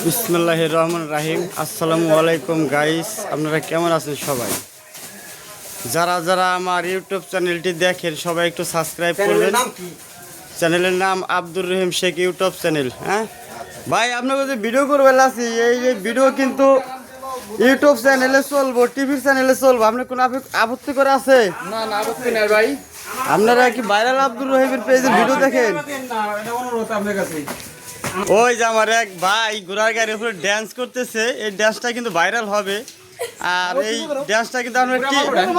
বিসমিল্লাহির রহমানির রহিম। আসসালামু আলাইকুম গাইস, আপনারা কেমন আছেন সবাই? যারা যারা আমার ইউটিউব চ্যানেলটি দেখেন সবাই একটু সাবস্ক্রাইব করবেন। চ্যানেলের নাম আব্দুর রহিম শেখ ইউটিউব চ্যানেল। হ্যাঁ ভাই, আপনাকে যে ভিডিও করবেন আছি, এই যে ভিডিও কিন্তু ইউটিউব চ্যানেলে চলবো, টিভি চ্যানেলে চলবো, আপনার কোনো আপত্তি করে আছে? না না, আপত্তি নাই ভাই। আপনারা কি ভাইরাল আব্দুর রহিমের পেজে ভিডিও দেখেন? ওই যে আমার এক ভাই ঘোড়ার গাড়ির উপরে ড্যান্স করতেছে, এই ড্যান্সটা কিন্তু ভাইরাল হবে। আর এই ড্যান্সটা কিন্তু আপনারা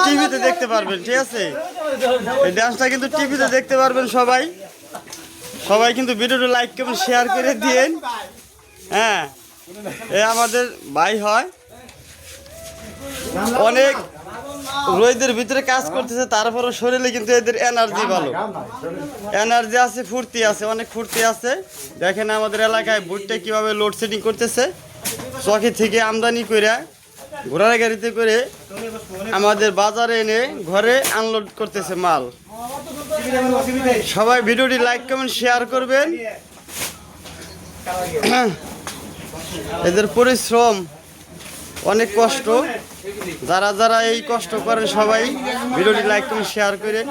টিভিতে দেখতে পারবেন, ঠিক আছে? এই ড্যান্সটা কিন্তু টিভিতে দেখতে পারবেন সবাই। সবাই কিন্তু ভিডিওটা লাইক কমেন্ট শেয়ার করে দিয়েন। হ্যাঁ, এ আমাদের ভাই হয়, অনেক রোদের ভিতরে কাজ করতেছে, তারপরও শরীরে কিন্তু এদের এনার্জি ভালো, এনার্জি আছে, ফুর্তি আছে, অনেক ফুর্তি আছে। দেখেন আমাদের এলাকায় ভুট্টা কীভাবে লোডশেডিং করতেছে, চকি থেকে আমদানি করে ঘোড়ার গাড়িতে করে আমাদের বাজারে এনে ঘরে আনলোড করতেছে মাল। সবাই ভিডিওটি লাইক কমেন্ট শেয়ার করবেন। এদের পরিশ্রম, অনেক কষ্ট। যারা যারা এই কষ্ট করেন সবাই ভিডিওটি লাইক কমেন্ট শেয়ার করেন।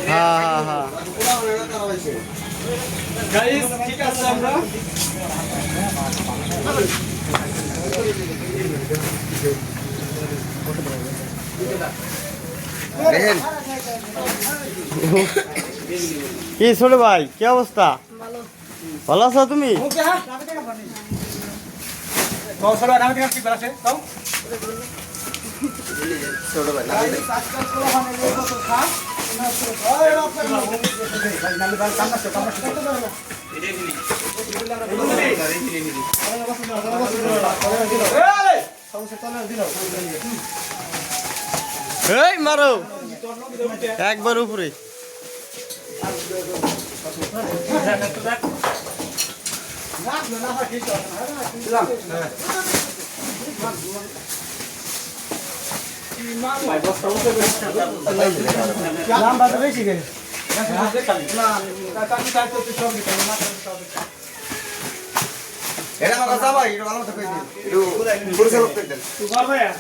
হ্যাঁ হ্যাঁ হ্যাঁ, কি ছোট ভাই, কি অবস্থা? ভালো আছো তুমি? এই মারো একবার উপরে।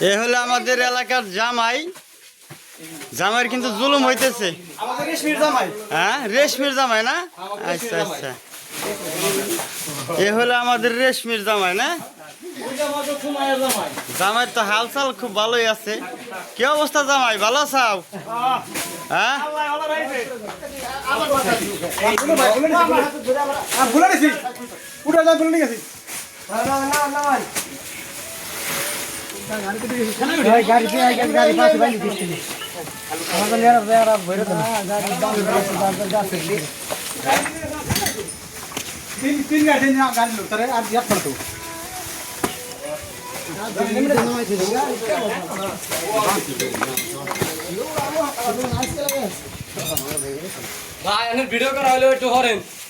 এ হলো আমাদের এলাকার জামাই। জামাইয়ের কিন্তু জুলুম হইতেছে। হ্যাঁ, রেশমির জামাই না? আচ্ছা আচ্ছা, এ হলো আমাদের রেশমির জামাই না? জামাই তো হালচাল খুব ভালোই আছে। কি অবস্থা জামাই, ভালো আছাও? হ্যাঁ, ভিডিও করা হলো একটু করেন।